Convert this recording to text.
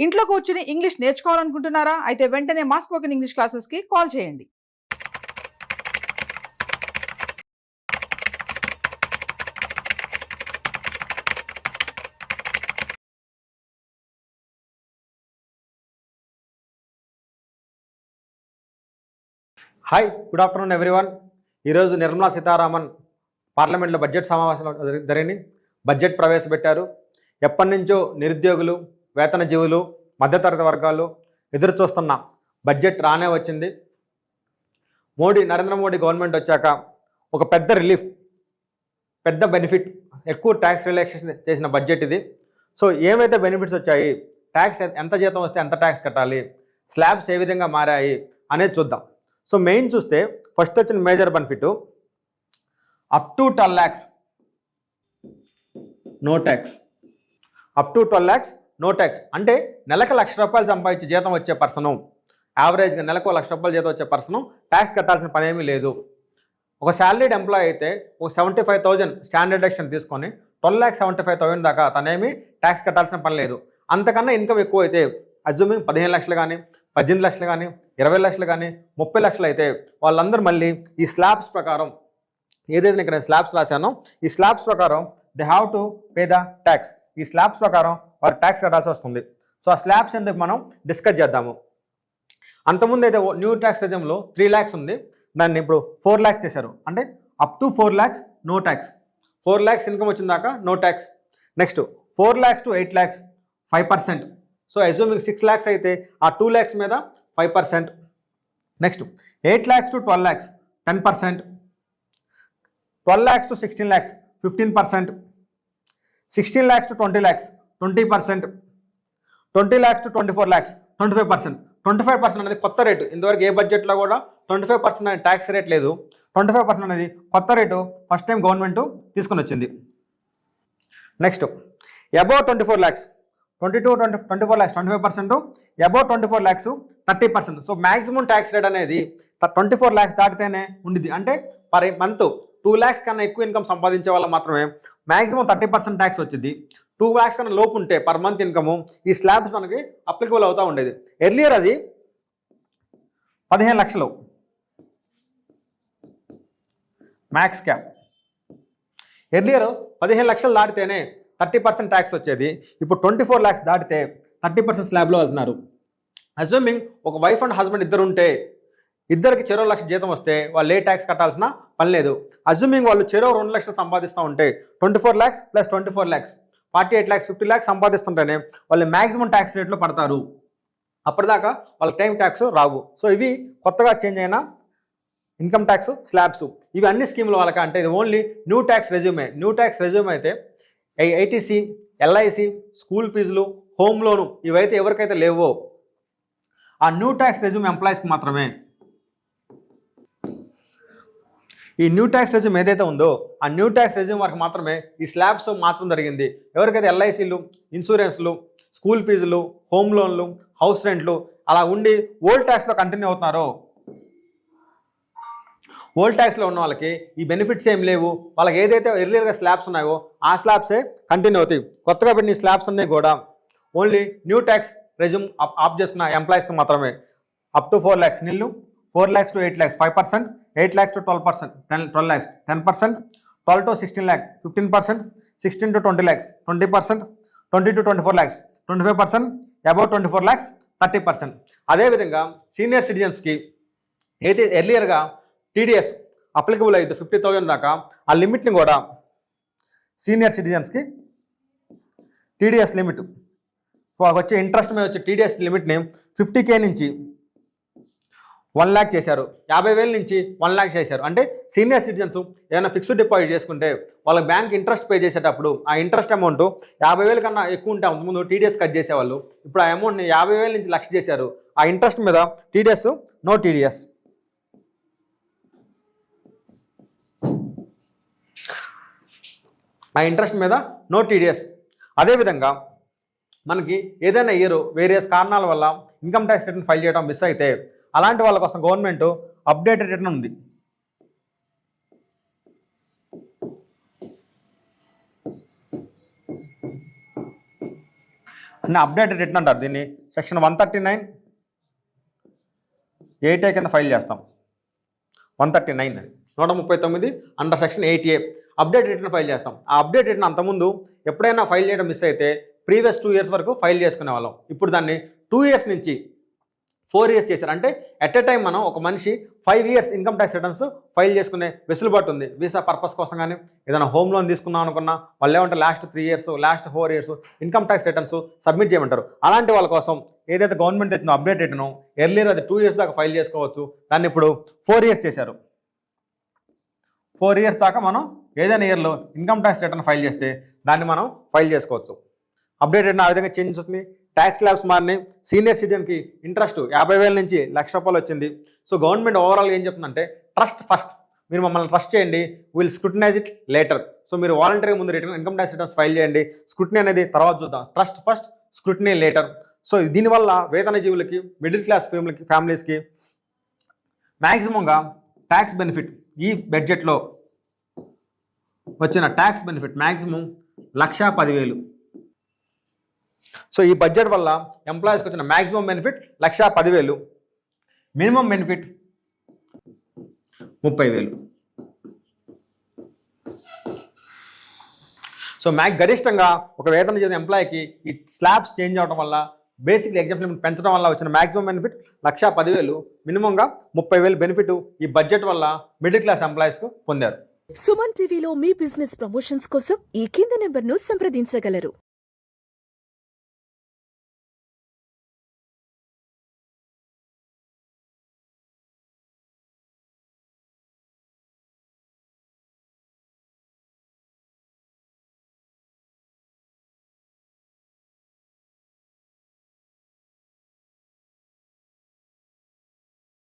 ఇంట్లో కూర్చుని ఇంగ్లీష్ నేర్చుకోవాలనుకుంటున్నారా? అయితే వెంటనే మా స్పోకెన్ ఇంగ్లీష్ క్లాసెస్‌కి కాల్ చేయండి. Hi, good afternoon everyone. ఈరోజు నిర్మలా సీతారామన్ పార్లమెంట్లో బడ్జెట్ సమావేశంలో జరిగింది. బడ్జెట్ ప్రవేశపెట్టారు. ఎప్పటి నుంచో నిరుద్యోగులు, వేతన జీవులు, మధ్యతరగతి వర్గాలు ఎదురు చూస్తున్న బడ్జెట్ రానే వచ్చింది. నరేంద్ర మోడీ గవర్నమెంట్ వచ్చాక ఒక పెద్ద రిలీఫ్, పెద్ద బెనిఫిట్, ఎక్కువ ట్యాక్స్ రిలాక్సేషన్ చేసిన బడ్జెట్ ఇది. సో ఏమైతే బెనిఫిట్స్ వచ్చాయి, ట్యాక్స్ ఎంత జీతం వస్తే ఎంత ట్యాక్స్ కట్టాలి, స్లాబ్స్ ఏ విధంగా మారాయి అనేది చూద్దాం. సో మెయిన్ చూస్తే ఫస్ట్ వచ్చిన major benefit up to 12 lakhs no tax. Up to 12 lakhs no tax అంటే నెలకు ₹1,00,000 సంపాదించి జీతం వచ్చే పర్సను, యావరేజ్గా నెలకు ₹1,00,000 జీతం వచ్చే పర్సను ట్యాక్స్ కట్టాల్సిన పని ఏమీ లేదు. ఒక శాలరీడ్ ఎంప్లాయ్ అయితే ఒక 75,000 స్టాండర్డ్ డెడక్షన్ తీసుకొని 12,75,000 దాకా తనేమి ట్యాక్స్ కట్టాల్సిన పని లేదు. అంతకన్నా ఇన్కమ్ ఎక్కువ అయితే అజ్యూమింగ్ 15 లక్షలు కానీ, 18 లక్షలు కానీ, 20 లక్షలు కానీ, 30 లక్షలు అయితే వాళ్ళందరూ మళ్ళీ ఈ స్లాబ్స్ ప్రకారం, ఏదైతే ఇక్కడ నేను స్లాబ్స్ రాశానో ఈ స్లాబ్స్ ప్రకారం they have to pay the tax. ఈ స్లాబ్స్ ప్రకారం వారు ట్యాక్స్ కట్టాల్సి వస్తుంది. సో ఆ స్లాబ్స్ ఎందుకు మనం డిస్కస్ చేద్దాము. అంతకుముందు అయితే న్యూ ట్యాక్స్ రెజ్యూమ్లో 3 lakhs ఉంది, దాన్ని ఇప్పుడు 4 lakhs చేశారు. అంటే up to 4 lakhs no tax. 4 lakhs income వచ్చిన దాకా no tax. Next 4 lakhs to 8 lakhs 5%. So assuming 6 lakhs అయితే ఆ 2 lakhs మీద 5%. Next 8 lakhs to 12 lakhs 10%. 12 lakhs to 16 lakhs 15%. 16 lakhs to 20 lakhs 20%. 20 lakhs to 24 lakhs 25%. 25% అనేది కొత్త rate. ఇంతవరకు ఏ బడ్జెట్లో కూడా 25% అనేది ట్యాక్స్ రేట్ లేదు. 25% అనేది కొత్త రేటు, ఫస్ట్ టైం గవర్నమెంట్ తీసుకొని వచ్చింది. Next above 24 lakhs 24 lakhs 25%, above 24 lakhs 30%. So maximum tax rate అనేది 24 lakhs దాటితేనే ఉండిద్ది. అంటే పర్ మంత్ 2 lakhs కన్నా ఎక్కువ ఇన్కమ్ సంపాదించే వాళ్ళు మాత్రమే మ్యాక్సిమం 30% ట్యాక్స్ వచ్చింది. 2 lakhs కన్నా లోపు ఉంటే పర్ మంత్ ఇన్కము ఈ స్లాబ్స్ మనకి అప్లికబుల్ అవుతూ ఉండేది. ఎర్లియర్ అది 15 లక్షలు మ్యాక్స్ క్యాప్. ఎర్లియర్ 15 లక్షలు దాటితేనే 30% ట్యాక్స్ వచ్చేది. ఇప్పుడు 24 lakhs దాటితే 30% స్లాబ్లో వెళ్తున్నారు. అజ్యూమింగ్ ఒక వైఫ్ అండ్ హస్బెండ్ ఇద్దరు ఉంటే ఇద్దరికి చెరో 1 లక్ష జీతం వస్తే వాళ్ళు ఏ ట్యాక్స్ కట్టాల్సిన పని లేదు. అజ్యూమింగ్ వాళ్ళు చెరో 2 లక్షలు సంపాదిస్తూ ఉంటే 24 lakhs + 24 lakhs 48 lakhs 50 lakhs సంపాదిస్తుంటేనే వాళ్ళు మ్యాక్సిమం ట్యాక్స్ రేట్లో పడతారు. అప్పటిదాకా వాళ్ళ టైం ట్యాక్స్ రావు. సో ఇవి కొత్తగా చేంజ్ అయిన ఇన్కమ్ ట్యాక్స్ స్లాబ్స్. ఇవి అన్ని స్కీముల వాళ్ళకి, అంటే ఇది only new tax resume. New tax resume అయితే ఐటీసీ, ఎల్ఐసి, స్కూల్ ఫీజులు, హోమ్ లోను ఇవైతే ఎవరికైతే లేవో ఆ న్యూ ట్యాక్స్ రెజ్యూమ్ ఎంప్లాయీస్కి మాత్రమే. ఈ న్యూ ట్యాక్స్ రెజ్యూమ్ ఏదైతే ఉందో ఆ న్యూ ట్యాక్స్ రెజ్యూమ్ వరకు మాత్రమే ఈ స్లాబ్స్ మార్చడం జరిగింది. ఎవరికైతే ఎల్ఐసీలు, ఇన్సూరెన్స్లు, స్కూల్ ఫీజులు, హోమ్ లోన్లు, హౌస్ రెంట్లు అలా ఉండి ఓల్డ్ ట్యాక్స్లో కంటిన్యూ అవుతున్నారో, ఓల్డ్ ట్యాక్స్లో ఉన్న వాళ్ళకి ఈ బెనిఫిట్స్ ఏం లేవు. వాళ్ళకి ఏదైతే ఎర్లియర్గా స్లాబ్స్ ఉన్నాయో ఆ స్లాబ్సే కంటిన్యూ అవుతాయి. కొత్తగా పెట్టిన ఈ స్లాబ్స్ అన్నీ కూడా ఓన్లీ న్యూ ట్యాక్స్ రెజ్యూమ్ ఆప్ చేసుకున్న ఎంప్లాయీస్కి మాత్రమే. అప్ టు 4 lakhs నిల్లు, 4 lakhs to 8 lakhs 5%, 8 lakhs to 12%, 12 lakhs 10%, 12 to 16 lakhs 15%, 16 to 20 lakhs 20%, 20 to 24 lakhs 25%, above 24 lakhs 30%. అదేవిధంగా సీనియర్ సిటిజన్స్కి అయితే ఎర్లియర్గా టీడీఎస్ అప్లికబుల్ అయితే 50,000 దాకా ఆ లిమిట్ని కూడా సీనియర్ సిటిజన్స్కి టీడీఎస్ లిమిట్ వచ్చే ఇంట్రెస్ట్ మీద వచ్చే టీడీఎస్ లిమిట్ని 50K నుంచి 1 lakh చేశారు. 50,000 నుంచి 1 lakh చేశారు. అంటే సీనియర్ సిటిజన్స్ ఏదైనా ఫిక్స్డ్ డిపాజిట్ చేసుకుంటే వాళ్ళకి బ్యాంక్ ఇంట్రెస్ట్ పే చేసేటప్పుడు ఆ ఇంట్రెస్ట్ అమౌంట్ 50,000 కన్నా ఎక్కువ ఉంటే ముందు టీడీఎస్ కట్ చేసేవాళ్ళు. ఇప్పుడు ఆ అమౌంట్ని 50,000 నుంచి 1,00,000 చేశారు. ఆ ఇంట్రెస్ట్ మీద టీడీఎస్ నో టీడీఎస్. ఆ ఇంట్రెస్ట్ మీద నో టీడీఎస్. అదేవిధంగా మనకి ఏదైనా ఇయర్ వేరియస్ కారణాల వల్ల ఇన్కమ్ ట్యాక్స్ రిటర్న్ ఫైల్ చేయడం మిస్ అయితే అలాంటి వాళ్ళ కోసం గవర్నమెంట్ అప్డేటెడ్ రిటర్న్ ఉంది. అప్డేటెడ్ రిటర్న్ అంటారు దీన్ని. సెక్షన్ 139 8A కింద ఫైల్ చేస్తాం. 139 139 under section 8A update return file చేస్తాం. ఆ అప్డేట్ రిటర్న్ అంతకుముందు ఎప్పుడైనా ఫైల్ చేయడం మిస్ అయితే ప్రీవియస్ 2 years వరకు ఫైల్ చేసుకునే వాళ్ళం. ఇప్పుడు దాన్ని 2 years నుంచి 4 years చేశారు. అంటే ఎట్ ఎ టైం మనం ఒక మనిషి 5 years income tax returns file చేసుకునే వెసులుబాటు ఉంది. వీసా పర్పస్ కోసం కానీ ఏదైనా హోమ్ లోన్ తీసుకుందాం అనుకున్నా వాళ్ళు ఏమంటే last 3 years last 4 years income tax returns submit చేయమంటారు. అలాంటి వాళ్ళ కోసం ఏదైతే గవర్నమెంట్ తెచ్చిందో అప్డేట్ రిటర్న్ ఎర్లియర్ అది 2 years దాకా ఫైల్ చేసుకోవచ్చు. దాన్ని ఇప్పుడు 4 years చేశారు. 4 years దాకా మనం ఏదైనా ఇయర్లో ఇన్కమ్ ట్యాక్స్ రిటర్న్ ఫైల్ చేస్తే దాన్ని మనం ఫైల్ చేసుకోవచ్చు. అప్డేట్ రిటర్న్ ఆ విధంగా చేంజ్ వస్తుంది. ట్యాక్స్ ల్యాబ్స్ మారినాయి. సీనియర్ సిటిజన్కి ఇంట్రెస్ట్ 50,000 నుంచి ₹1,00,000 వచ్చింది. సో గవర్నమెంట్ ఓవరాల్ ఏం చెప్తుందంటే ట్రస్ట్ ఫస్ట్, మీరు మమ్మల్ని ట్రస్ట్ చేయండి, will scrutinise it later. So మీరు వాలంటరీ ముందు return income tax returns file చేయండి, స్క్రూటినీ అనేది తర్వాత చూద్దాం, trust first scrutiny later. So దీనివల్ల వేతనజీవులకి మిడిల్ క్లాస్ ఫ్యామిలీస్కి మ్యాక్సిమంగా ట్యాక్స్ బెనిఫిట్ ఈ బడ్జెట్లో వచ్చిన ట్యాక్స్ బెనిఫిట్ మ్యాక్సిమం 1,10,000. సో ఈ బడ్జెట్ వల్ల ఎంప్లాయీస్కి వచ్చిన maximum benefit 1,10,000, minimum benefit 30,000. So గరిష్టంగా ఒక వేతన చేసిన ఎంప్లాయీకి ఈ స్లాబ్స్ చేంజ్ అవడం వల్ల బేసిక్లీ ఎగ్జామ్ లిమిట్ పెంచడం వల్ల వచ్చిన మ్యాక్సిమం బెనిఫిట్ 1,10,000, మినిమంగా 30,000 బెనిఫిట్ ఈ బడ్జెట్ వల్ల మిడిల్ క్లాస్ ఎంప్లాయీస్కు పొందారు. సుమన్ టీవీలో మీ బిజినెస్ ప్రమోషన్స్ కోసం ఈ కింది నెంబర్ను సంప్రదించగలరు.